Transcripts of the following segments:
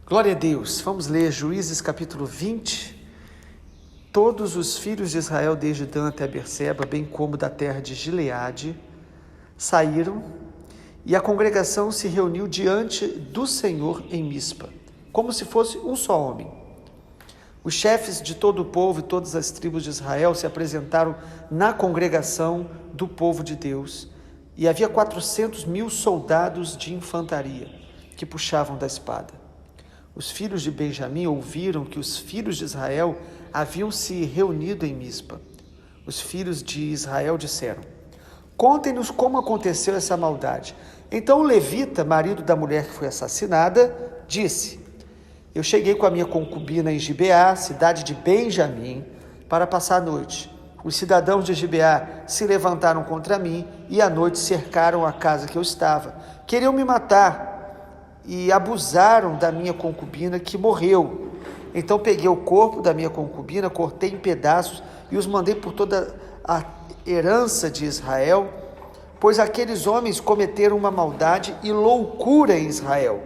Glória a Deus. Vamos ler Juízes capítulo 20. Todos os filhos de Israel, desde Dan até Berseba, bem como da terra de Gileade, saíram, e a congregação se reuniu diante do Senhor em Mispa, como se fosse um só homem. Os chefes de todo o povo e todas as tribos de Israel se apresentaram na congregação do povo de Deus, e havia 400.000 soldados de infantaria que puxavam da espada. Os filhos de Benjamim ouviram que os filhos de Israel haviam se reunido em Mispa. Os filhos de Israel disseram: contem-nos como aconteceu essa maldade. Então o levita, marido da mulher que foi assassinada, disse: eu cheguei com a minha concubina em Gibeá, cidade de Benjamim, para passar a noite. Os cidadãos de Gibeá se levantaram contra mim e à noite cercaram a casa que eu estava. Queriam me matar e abusaram da minha concubina, que morreu. Então peguei o corpo da minha concubina, cortei em pedaços e os mandei por toda a herança de Israel, pois aqueles homens cometeram uma maldade e loucura em Israel.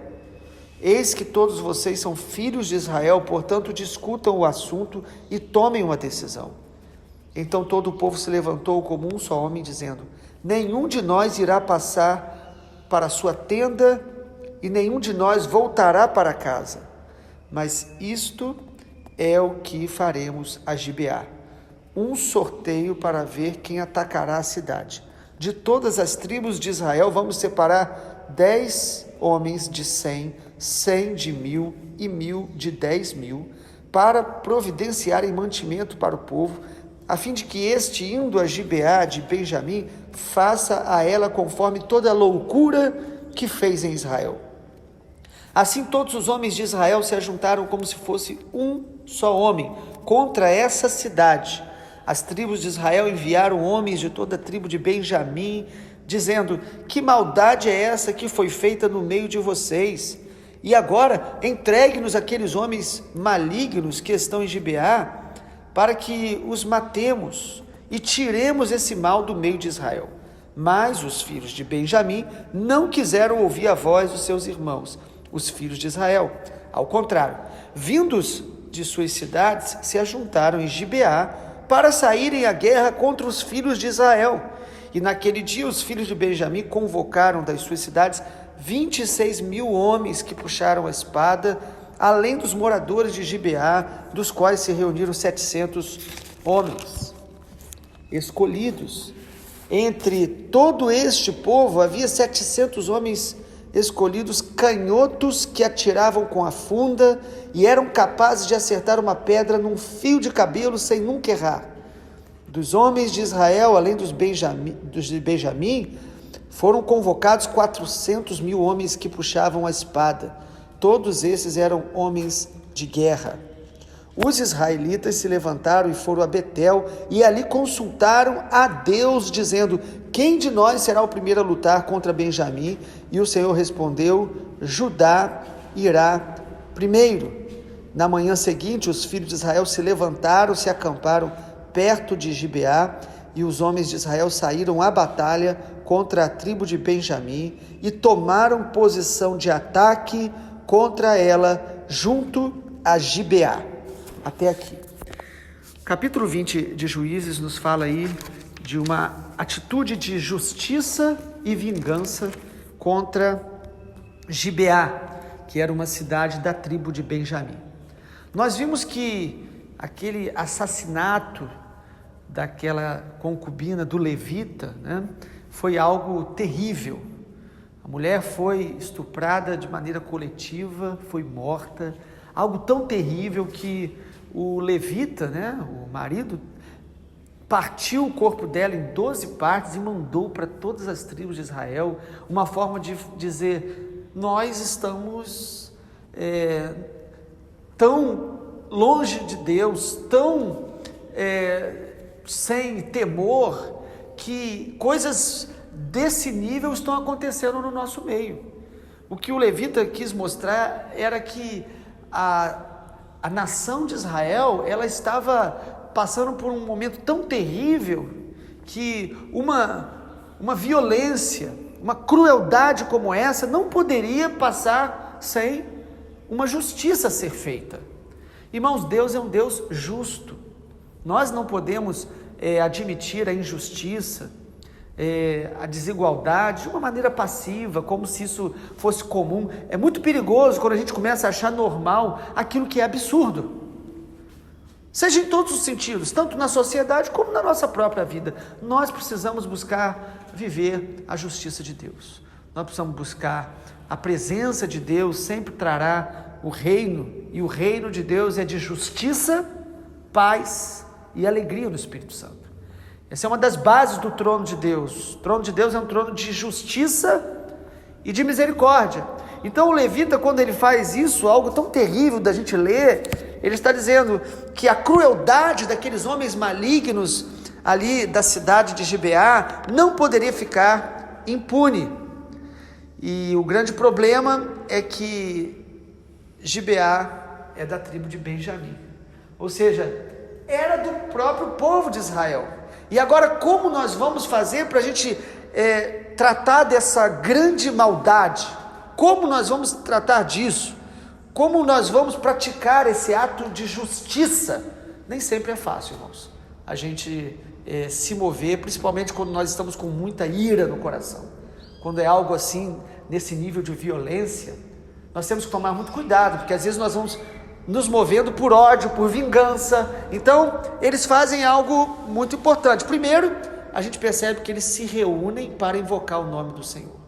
Eis que todos vocês são filhos de Israel, portanto discutam o assunto e tomem uma decisão. Então todo o povo se levantou como um só homem, dizendo: nenhum de nós irá passar para a sua tenda e nenhum de nós voltará para casa. Mas isto é o que faremos a Gibeá: um sorteio para ver quem atacará a cidade. De todas as tribos de Israel vamos separar 10 homens de 100, 100 de 1.000 e 1.000 de 10.000, para providenciarem mantimento para o povo, a fim de que este, indo a Gibeá de Benjamim, faça a ela conforme toda a loucura que fez em Israel. Assim todos os homens de Israel se ajuntaram como se fosse um só homem contra essa cidade. As tribos de Israel enviaram homens de toda a tribo de Benjamim, dizendo: que maldade é essa que foi feita no meio de vocês? E agora entregue-nos aqueles homens malignos que estão em Gibeá, para que os matemos e tiremos esse mal do meio de Israel. Mas os filhos de Benjamim não quiseram ouvir a voz dos seus irmãos, os filhos de Israel. Ao contrário, vindos de suas cidades, se ajuntaram em Gibeá para saírem à guerra contra os filhos de Israel. E naquele dia os filhos de Benjamim convocaram das suas cidades 26.000 homens que puxaram a espada, além dos moradores de Gibeá, dos quais se reuniram 700 homens escolhidos. Entre todo este povo havia 700 homens escolhidos, canhotos, que atiravam com a funda e eram capazes de acertar uma pedra num fio de cabelo sem nunca errar. Dos homens de Israel, além dos de Benjamim, foram convocados 400.000 homens que puxavam a espada. Todos esses eram homens de guerra. Os israelitas se levantaram e foram a Betel, e ali consultaram a Deus, dizendo: quem de nós será o primeiro a lutar contra Benjamim? E o Senhor respondeu: Judá irá primeiro. Na manhã seguinte, os filhos de Israel se levantaram, se acamparam perto de Gibeá, e os homens de Israel saíram à batalha contra a tribo de Benjamim e tomaram posição de ataque contra ela junto a Gibeá. Até aqui. Capítulo 20 de Juízes nos fala aí de uma atitude de justiça e vingança contra Gibeá, que era uma cidade da tribo de Benjamim. Nós vimos que aquele assassinato daquela concubina do levita, foi algo terrível. A mulher foi estuprada de maneira coletiva, foi morta, algo tão terrível que o levita, o marido, partiu o corpo dela em 12 partes e mandou para todas as tribos de Israel, uma forma de dizer: nós estamos tão longe de Deus, tão sem temor, que coisas desse nível estão acontecendo no nosso meio. O que o levita quis mostrar era que a nação de Israel, ela estava passando por um momento tão terrível que uma violência, uma crueldade como essa não poderia passar sem uma justiça a ser feita. Irmãos, Deus é um Deus justo. Nós não podemos admitir a injustiça, a desigualdade de uma maneira passiva, como se isso fosse comum. É muito perigoso quando a gente começa a achar normal aquilo que é absurdo. Seja em todos os sentidos, tanto na sociedade como na nossa própria vida. Nós precisamos buscar viver a justiça de Deus. Nós precisamos buscar a presença de Deus, sempre trará o reino, e o reino de Deus é de justiça, paz e alegria no Espírito Santo. Essa é uma das bases do trono de Deus. O trono de Deus é um trono de justiça e de misericórdia. Então o levita, quando ele faz isso, algo tão terrível da gente ler, ele está dizendo que a crueldade daqueles homens malignos ali da cidade de Gibeá não poderia ficar impune. E o grande problema é que Gibeá é da tribo de Benjamim, ou seja, era do próprio povo de Israel. E agora, como nós vamos fazer para a gente tratar dessa grande maldade? Como nós vamos tratar disso? Como nós vamos praticar esse ato de justiça? Nem sempre é fácil, irmãos, a gente se mover, principalmente quando nós estamos com muita ira no coração. Quando é algo assim, nesse nível de violência, nós temos que tomar muito cuidado, porque às vezes nós vamos nos movendo por ódio, por vingança. Então, eles fazem algo muito importante. Primeiro, a gente percebe que eles se reúnem para invocar o nome do Senhor.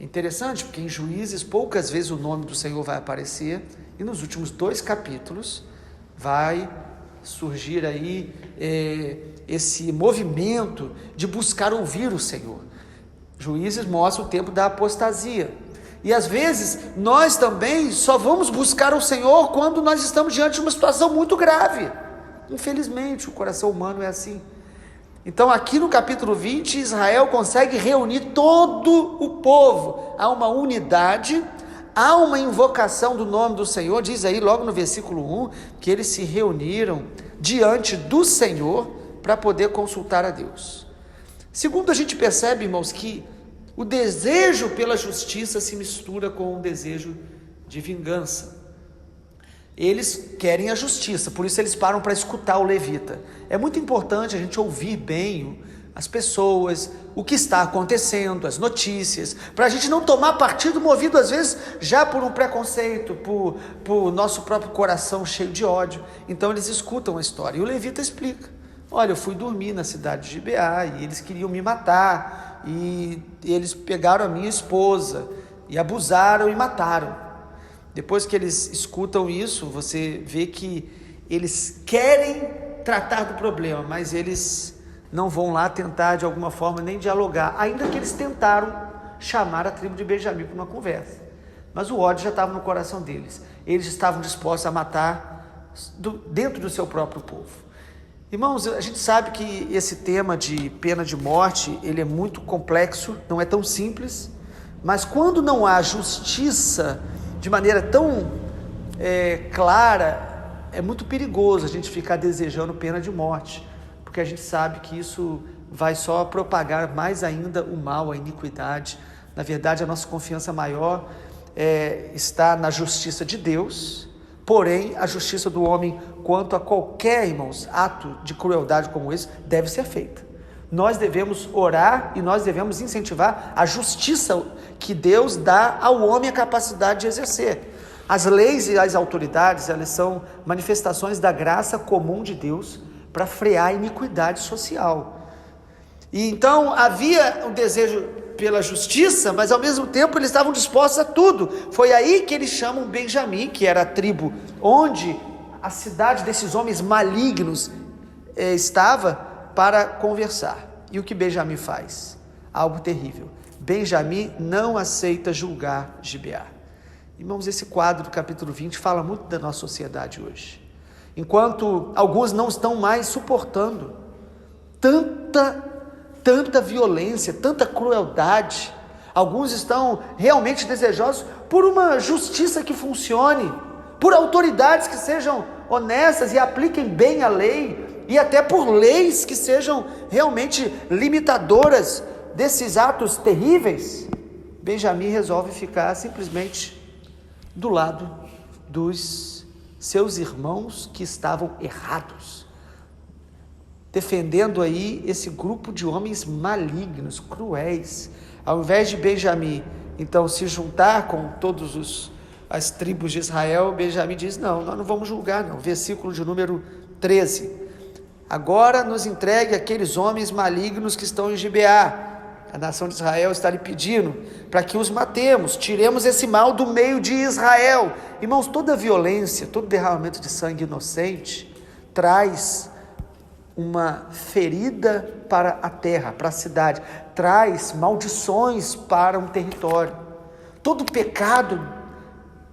É interessante, porque em Juízes, poucas vezes o nome do Senhor vai aparecer, e nos últimos 2 capítulos, vai surgir aí esse movimento de buscar ouvir o Senhor. Juízes mostra o tempo da apostasia, e às vezes nós também só vamos buscar o Senhor quando nós estamos diante de uma situação muito grave. Infelizmente o coração humano é assim. Então aqui no capítulo 20, Israel consegue reunir todo o povo, há uma unidade, há uma invocação do nome do Senhor. Diz aí logo no versículo 1, que eles se reuniram diante do Senhor para poder consultar a Deus. Segundo, a gente percebe, irmãos, que o desejo pela justiça se mistura com o desejo de vingança. Eles querem a justiça, por isso eles param para escutar o levita. É muito importante a gente ouvir bem as pessoas, o que está acontecendo, as notícias, para a gente não tomar partido movido às vezes já por um preconceito, por nosso próprio coração cheio de ódio. Então eles escutam a história, e o levita explica: olha, eu fui dormir na cidade de Gibeá, e eles queriam me matar, e eles pegaram a minha esposa, e abusaram e mataram. Depois que eles escutam isso, você vê que eles querem tratar do problema, mas eles não vão lá tentar de alguma forma nem dialogar, ainda que eles tentaram chamar a tribo de Benjamim para uma conversa, mas o ódio já estava no coração deles. Eles estavam dispostos a matar dentro do seu próprio povo. Irmãos, a gente sabe que esse tema de pena de morte, ele é muito complexo, não é tão simples, mas quando não há justiça de maneira tão clara, é muito perigoso a gente ficar desejando pena de morte, porque a gente sabe que isso vai só propagar mais ainda o mal, a iniquidade. Na verdade, a nossa confiança maior está na justiça de Deus, porém, a justiça do homem quanto a qualquer, irmãos, ato de crueldade como esse, deve ser feita. Nós devemos orar e nós devemos incentivar a justiça que Deus dá ao homem a capacidade de exercer. As leis e as autoridades, elas são manifestações da graça comum de Deus para frear a iniquidade social. E então havia um desejo pela justiça, mas ao mesmo tempo eles estavam dispostos a tudo. Foi aí que eles chamam Benjamim, que era a tribo onde a cidade desses homens malignos estava, para conversar. E o que Benjamim faz? Algo terrível. Benjamim não aceita julgar Gibeá. Irmãos, esse quadro do capítulo 20 fala muito da nossa sociedade hoje. Enquanto alguns não estão mais suportando tanta violência, tanta crueldade, alguns estão realmente desejosos por uma justiça que funcione, por autoridades que sejam honestas e apliquem bem a lei, e até por leis que sejam realmente limitadoras desses atos terríveis. Benjamim resolve ficar simplesmente do lado dos seus irmãos que estavam errados, defendendo aí esse grupo de homens malignos, cruéis. Ao invés de Benjamim, então, se juntar com as tribos de Israel, Benjamim diz: não, nós não vamos julgar não. Versículo de número 13: agora nos entregue aqueles homens malignos que estão em Gibeá. A nação de Israel está lhe pedindo para que os matemos, tiremos esse mal do meio de Israel. Irmãos, toda violência, todo derramamento de sangue inocente traz uma ferida para a terra, para a cidade, traz maldições para um território. Todo pecado,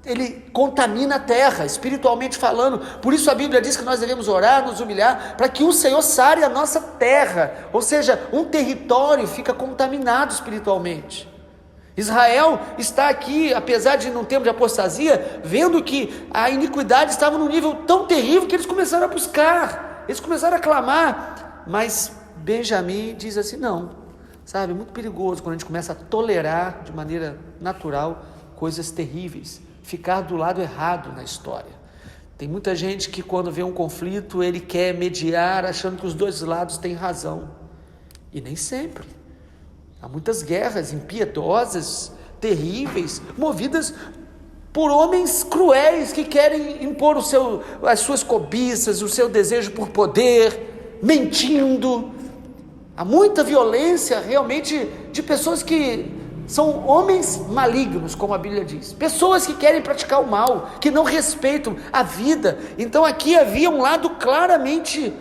ele contamina a terra, espiritualmente falando. Por isso a Bíblia diz que nós devemos orar, nos humilhar, para que o Senhor sare a nossa terra, ou seja, um território fica contaminado espiritualmente. Israel está aqui, apesar de num tempo de apostasia, vendo que a iniquidade estava num nível tão terrível que eles começaram a buscar, eles começaram a clamar, mas Benjamim diz assim: não, sabe, é muito perigoso quando a gente começa a tolerar de maneira natural coisas terríveis, ficar do lado errado na história. Tem muita gente que quando vê um conflito, ele quer mediar achando que os dois lados têm razão, e nem sempre. Há muitas guerras impiedosas, terríveis, movidas por homens cruéis que querem impor as suas cobiças, o seu desejo por poder, mentindo. Há muita violência realmente de pessoas que são homens malignos, como a Bíblia diz, pessoas que querem praticar o mal, que não respeitam a vida. Então aqui havia um lado claramente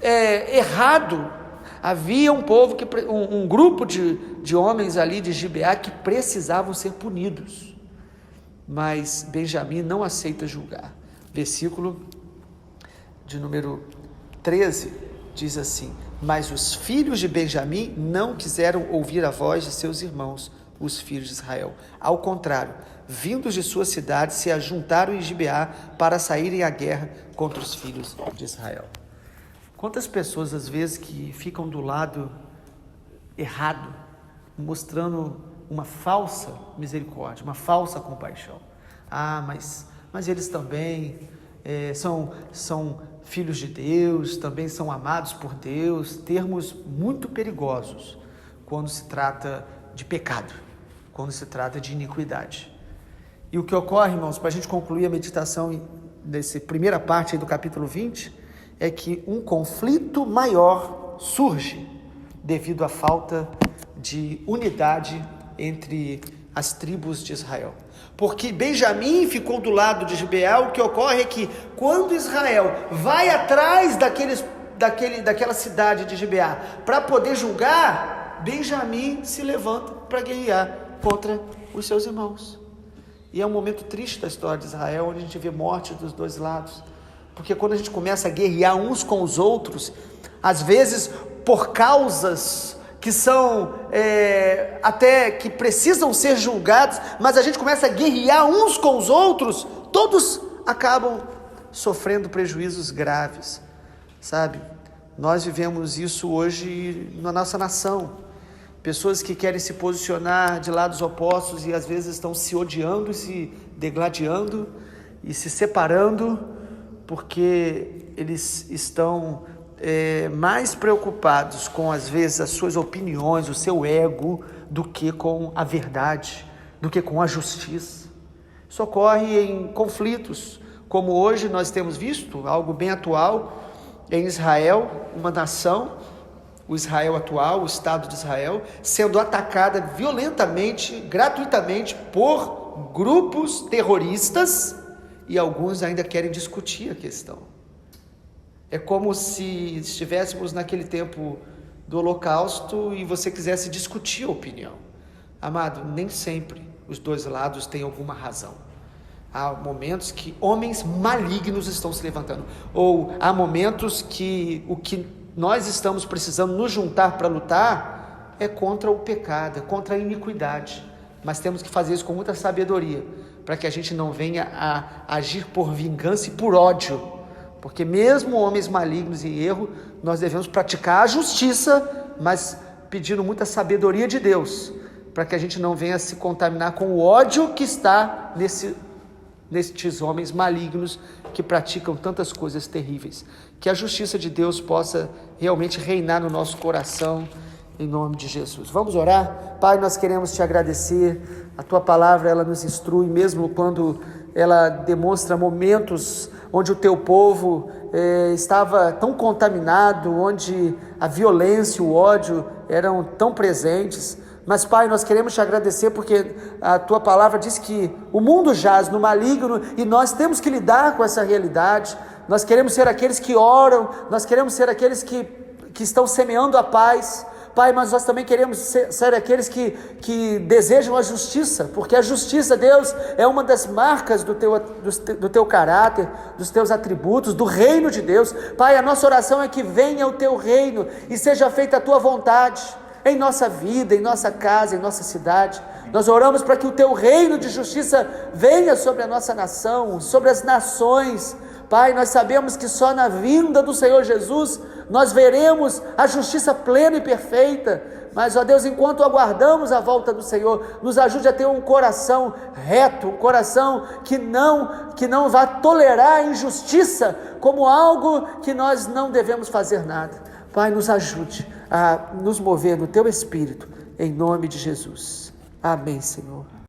errado. Havia um povo, um grupo de homens ali de Gibeá que precisavam ser punidos, mas Benjamim não aceita julgar. Versículo de número 13 diz assim: mas os filhos de Benjamim não quiseram ouvir a voz de seus irmãos, os filhos de Israel. Ao contrário, vindos de sua cidade, se ajuntaram em Gibeá para saírem à guerra contra os filhos de Israel. Quantas pessoas às vezes que ficam do lado errado, mostrando uma falsa misericórdia, uma falsa compaixão. Mas eles também são filhos de Deus, também são amados por Deus. Termos muito perigosos quando se trata de pecado, quando se trata de iniquidade. E o que ocorre, irmãos, para a gente concluir a meditação dessa primeira parte aí do capítulo 20, é que um conflito maior surge devido à falta de unidade entre as tribos de Israel. Porque Benjamim ficou do lado de Gibeá. O que ocorre é que quando Israel vai atrás daquela cidade de Gibeá para poder julgar, Benjamim se levanta para guerrear contra os seus irmãos. E é um momento triste da história de Israel, onde a gente vê morte dos dois lados. Porque quando a gente começa a guerrear uns com os outros, às vezes por causas que são até que precisam ser julgados, mas a gente começa a guerrear uns com os outros, todos acabam sofrendo prejuízos graves, sabe? Nós vivemos isso hoje na nossa nação. Pessoas que querem se posicionar de lados opostos e às vezes estão se odiando, se degladiando e se separando, porque eles estão mais preocupados com, às vezes, as suas opiniões, o seu ego, do que com a verdade, do que com a justiça. Isso ocorre em conflitos, como hoje nós temos visto, algo bem atual, em Israel, uma nação, o Israel atual, o Estado de Israel, sendo atacada violentamente, gratuitamente, por grupos terroristas, e alguns ainda querem discutir a questão. É como se estivéssemos naquele tempo do Holocausto e você quisesse discutir a opinião. Amado, nem sempre os dois lados têm alguma razão. Há momentos que homens malignos estão se levantando, ou há momentos que o que nós estamos precisando nos juntar para lutar é contra o pecado, é contra a iniquidade. Mas temos que fazer isso com muita sabedoria, para que a gente não venha a agir por vingança e por ódio. Porque mesmo homens malignos em erro, nós devemos praticar a justiça, mas pedindo muita sabedoria de Deus, para que a gente não venha se contaminar com o ódio que está nestes homens malignos que praticam tantas coisas terríveis. Que a justiça de Deus possa realmente reinar no nosso coração, em nome de Jesus. Vamos orar? Pai, nós queremos te agradecer. A tua palavra, ela nos instrui, mesmo quando ela demonstra momentos onde o teu povo estava tão contaminado, onde a violência e o ódio eram tão presentes. Mas, Pai, nós queremos te agradecer porque a tua palavra diz que o mundo jaz no maligno e nós temos que lidar com essa realidade. Nós queremos ser aqueles que oram, nós queremos ser aqueles que estão semeando a paz. Pai, mas nós também queremos ser aqueles que desejam a justiça, porque a justiça, Deus, é uma das marcas do teu caráter, dos teus atributos, do reino de Deus. Pai, a nossa oração é que venha o teu reino e seja feita a tua vontade, em nossa vida, em nossa casa, em nossa cidade. Nós oramos para que o teu reino de justiça venha sobre a nossa nação, sobre as nações. Pai, nós sabemos que só na vinda do Senhor Jesus nós veremos a justiça plena e perfeita, mas, ó Deus, enquanto aguardamos a volta do Senhor, nos ajude a ter um coração reto, um coração que não vá tolerar a injustiça como algo que nós não devemos fazer nada. Pai, nos ajude a nos mover no teu Espírito, em nome de Jesus. Amém, Senhor.